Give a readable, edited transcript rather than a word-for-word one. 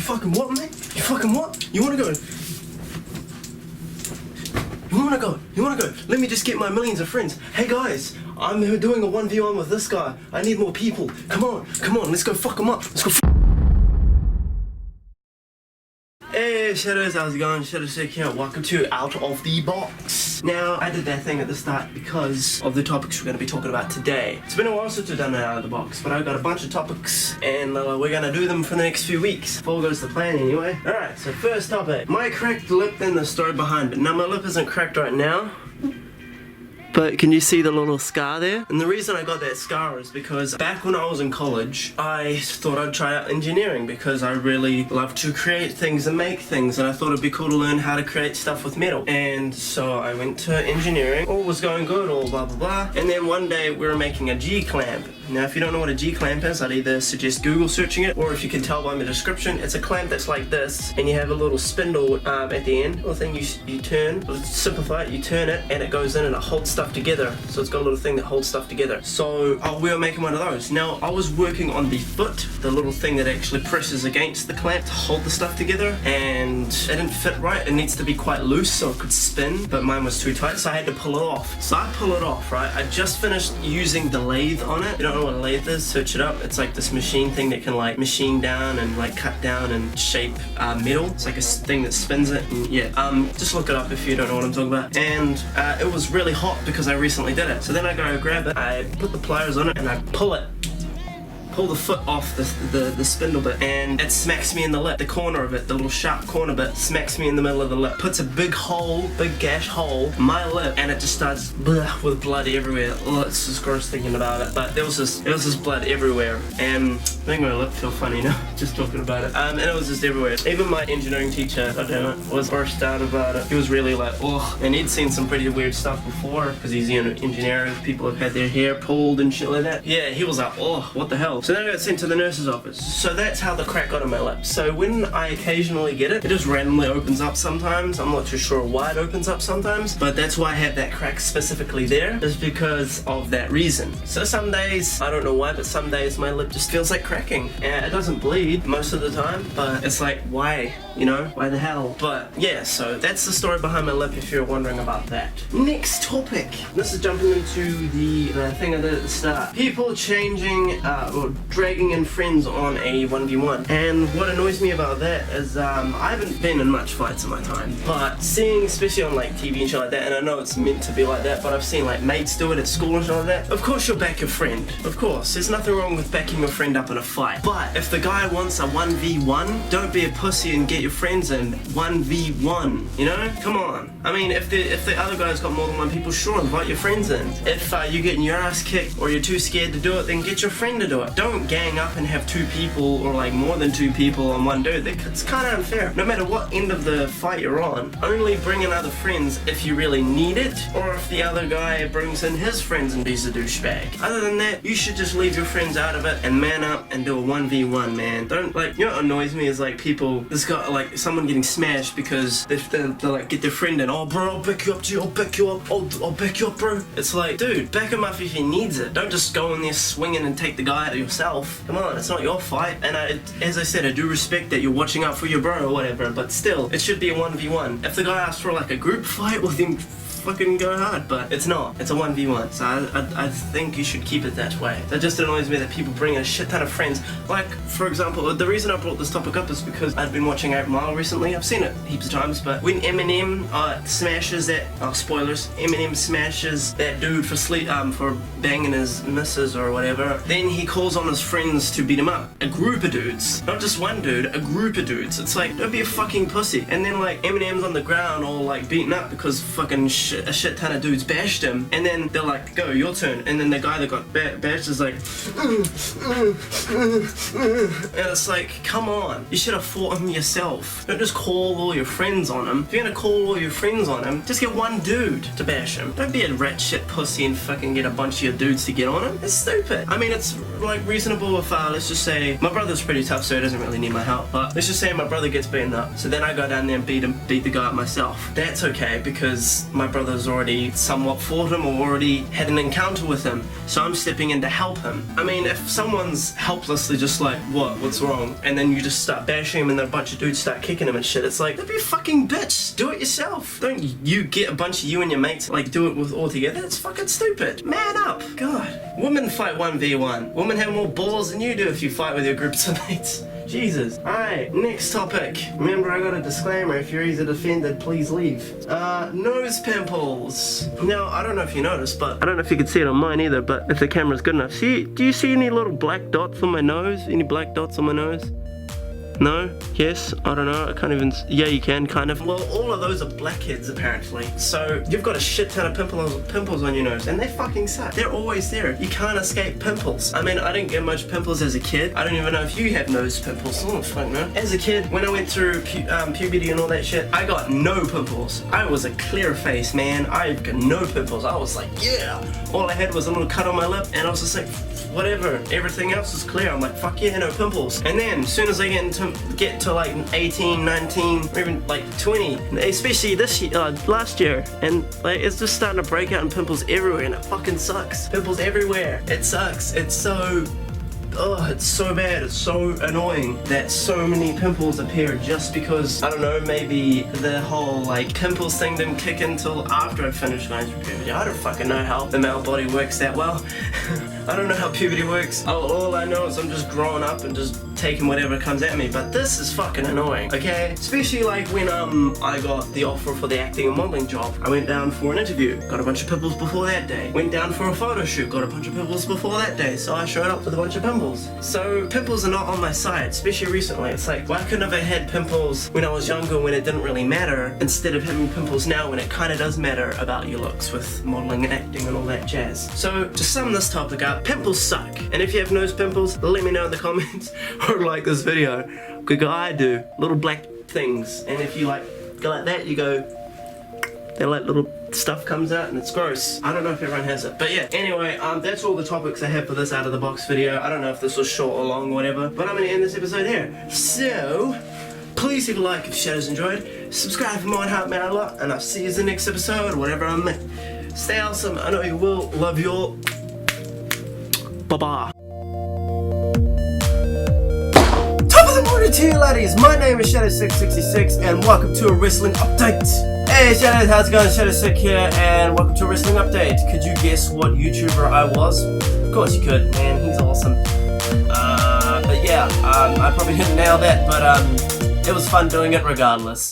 You fucking what, mate? You fucking what? You wanna go? You wanna go? You wanna go? Let me just get my millions of friends. Hey guys, I'm doing a 1v1 with this guy. I need more people. Come on, let's go fuck him up. Let's go Hey Shadows, how's it going? Shadow6 here. Welcome to Out of the Box. Now, I did that thing at the start because of the topics we're going to be talking about today. It's been a while since we've done an Out of the Box, but I've got a bunch of topics and we're going to do them for the next few weeks. If all goes to plan anyway. Alright, so first topic. My cracked lip and the story behind it. Now, my lip isn't cracked right now. But can you see the little scar there? And the reason I got that scar is because back when I was in college, I thought I'd try out engineering because I really love to create things and make things, and I thought it'd be cool to learn how to create stuff with metal. And so I went to engineering, all was going good, all blah blah blah. And then one day we were making a G-clamp. Now if you don't know what a G-clamp is, I'd either suggest Google searching it, or if you can tell by my description, it's a clamp that's like this, and you have a little spindle at the end, little thing you turn. Let's simplify it, you turn it, and it goes in and it holds stuff together. So it's got a little thing that holds stuff together. So we were making one of those. Now I was working on the foot, the little thing that actually presses against the clamp to hold the stuff together, and it didn't fit right. It needs to be quite loose so it could spin, but mine was too tight, so I had to pull it off. So I pull it off, right? I just finished using the lathe on it. You don't know what a lathe is? Search it up. It's like this machine thing that can like machine down and like cut down and shape metal. It's like a thing that spins it, and yeah. Just look it up if you don't know what I'm talking about. And it was really hot because I recently did it. So then I go grab it, I put the pliers on it, and I pull the foot off the spindle bit, and it smacks me in the lip. The corner of it, the little sharp corner bit, smacks me in the middle of the lip. Puts a big hole, big gash hole in my lip, and it just starts with blood everywhere. Oh, it's just gross thinking about it. But it was just blood everywhere, and I think my lip feel funny now, just talking about it. And it was just everywhere. Even my engineering teacher, goddamn it, was burst out about it. He was really like, oh, and he'd seen some pretty weird stuff before, because he's an engineer. People have had their hair pulled and shit like that. Yeah, he was like, oh, what the hell? So then I got sent to the nurse's office. So that's how the crack got on my lip. So when I occasionally get it, it just randomly opens up sometimes. I'm not too sure why it opens up sometimes, but that's why I have that crack specifically there, is because of that reason. So some days, I don't know why, but some days my lip just feels like cracking. And it doesn't bleed most of the time, but it's like, why? You know, why the hell? But yeah, so that's the story behind my lip if you're wondering about that. Next topic. This is jumping into the thing I did at the start. People changing, or dragging in friends on a 1v1. And what annoys me about that is I haven't been in much fights in my time, but seeing, especially on like TV and shit like that, and I know it's meant to be like that, but I've seen like mates do it at school and shit like that. Of course you'll back your friend. Of course. There's nothing wrong with backing your friend up in a fight. But if the guy wants a 1v1, don't be a pussy and get your friends in 1v1. You know? Come on. I mean, if the other guy's got more than one people, sure, invite your friends in. If you're getting your ass kicked or you're too scared to do it, then get your friend to do it. Don't gang up and have two people or like more than two people on one dude. It's kind of unfair. No matter what end of the fight you're on, only bring in other friends if you really need it, or if the other guy brings in his friends and he's a douchebag. Other than that, you should just leave your friends out of it and man up and do a 1v1, man. Don't, like, you know what annoys me is like people, this guy, like someone getting smashed because they like get their friend in. Oh bro, I'll back you up, G, I'll back you up, I'll back you up, bro. It's like, dude, back him up if he needs it. Don't just go in there swinging and take the guy out yourself. Come on, it's not your fight. And as I said, I do respect that you're watching out for your bro or whatever, but still, it should be a 1v1. If the guy asks for like a group fight, well then fucking go hard, but it's not. It's a 1v1, so I think you should keep it that way. That just annoys me that people bring in a shit ton of friends. Like, for example, the reason I brought this topic up is because I've been watching 8 Mile recently. I've seen it heaps of times, but when Eminem smashes that, spoilers, Eminem smashes that dude for banging his missus or whatever, then he calls on his friends to beat him up. A group of dudes. Not just one dude, a group of dudes. It's like, don't be a fucking pussy. And then like, Eminem's on the ground all like beaten up because fucking a shit ton of dudes bashed him, and then they're like, go, your turn, and then the guy that got bashed is like, and it's like, come on, you should have fought him yourself. Don't just call all your friends on him. If you're gonna call all your friends on him, just get one dude to bash him. Don't be a rat shit pussy and fucking get a bunch of your dudes to get on him. It's stupid. I mean, it's like reasonable if let's just say my brother's pretty tough, so he doesn't really need my help, but let's just say my brother gets beaten up, so then I go down there and beat the guy up myself. That's okay because my brother brother's already somewhat fought him or already had an encounter with him, so I'm stepping in to help him. I mean, if someone's helplessly just like, what's wrong? And then you just start bashing him and then a bunch of dudes start kicking him and shit, it's like, don't be a fucking bitch, do it yourself. Don't you get a bunch of you and your mates like do it with all together. It's fucking stupid. Man up. God. Women fight 1v1. Women have more balls than you do if you fight with your groups of mates. Jesus. Alright, next topic. Remember, I got a disclaimer. If you're easily offended, please leave. Nose pimples. Now, I don't know if you noticed, but I don't know if you can see it on mine either, but if the camera's good enough. Do you see any little black dots on my nose? Any black dots on my nose? No? Yes? I don't know. I can't even... Yeah, you can, kind of. Well, all of those are blackheads, apparently. So, you've got a shit ton of pimples on your nose, and they fucking suck. They're always there. You can't escape pimples. I mean, I didn't get much pimples as a kid. I don't even know if you have nose pimples. Oh, fuck, man. As a kid, when I went through puberty and all that shit, I got no pimples. I was a clear face, man. I got no pimples. I was like, yeah! All I had was a little cut on my lip, and I was just like, whatever. Everything else is clear. I'm like, fuck yeah, no pimples. And then, as soon as I get to like 18, 19, or even like 20, especially this year, last year, and like it's just starting to break out in pimples everywhere, and it fucking sucks. Pimples everywhere. It sucks. It's so... Oh, it's so bad, it's so annoying that so many pimples appear just because, I don't know, maybe the whole like pimples thing didn't kick in till after I finished going through puberty. I don't fucking know how the male body works that well. I don't know how puberty works. All I know is I'm just growing up and just taking whatever comes at me, but this is fucking annoying, okay? Especially like when I got the offer for the acting and modeling job. I went down for an interview, got a bunch of pimples before that day. Went down for a photo shoot, got a bunch of pimples before that day, so I showed up with a bunch of pimples. So pimples are not on my side, especially recently. It's like, why couldn't I have had pimples when I was younger when it didn't really matter, instead of having pimples now when it kind of does matter about your looks with modeling and acting and all that jazz. So to sum this topic up, pimples suck. And if you have nose pimples, let me know in the comments or like this video, because I do little black things, and if you like go like that, you go, they're like little stuff comes out and it's gross. I don't know if everyone has it, but yeah. Anyway, that's all the topics I have for this out of the box video. I don't know if this was short or long or whatever, but I'm gonna end this episode here. So please leave a like if Shadows enjoyed, subscribe for more and help me out a lot, and I'll see you in the next episode, whatever I'm in. Stay awesome. I know you will. Love you all. Bye bye. To you laddies, my name is Shadow666 and welcome to a wrestling update. Hey Shadows, how's it going? Shadow6 here and welcome to a wrestling update. Could you guess what YouTuber I was? Of course you could, man, he's awesome. But yeah, I probably didn't nail that, but it was fun doing it regardless.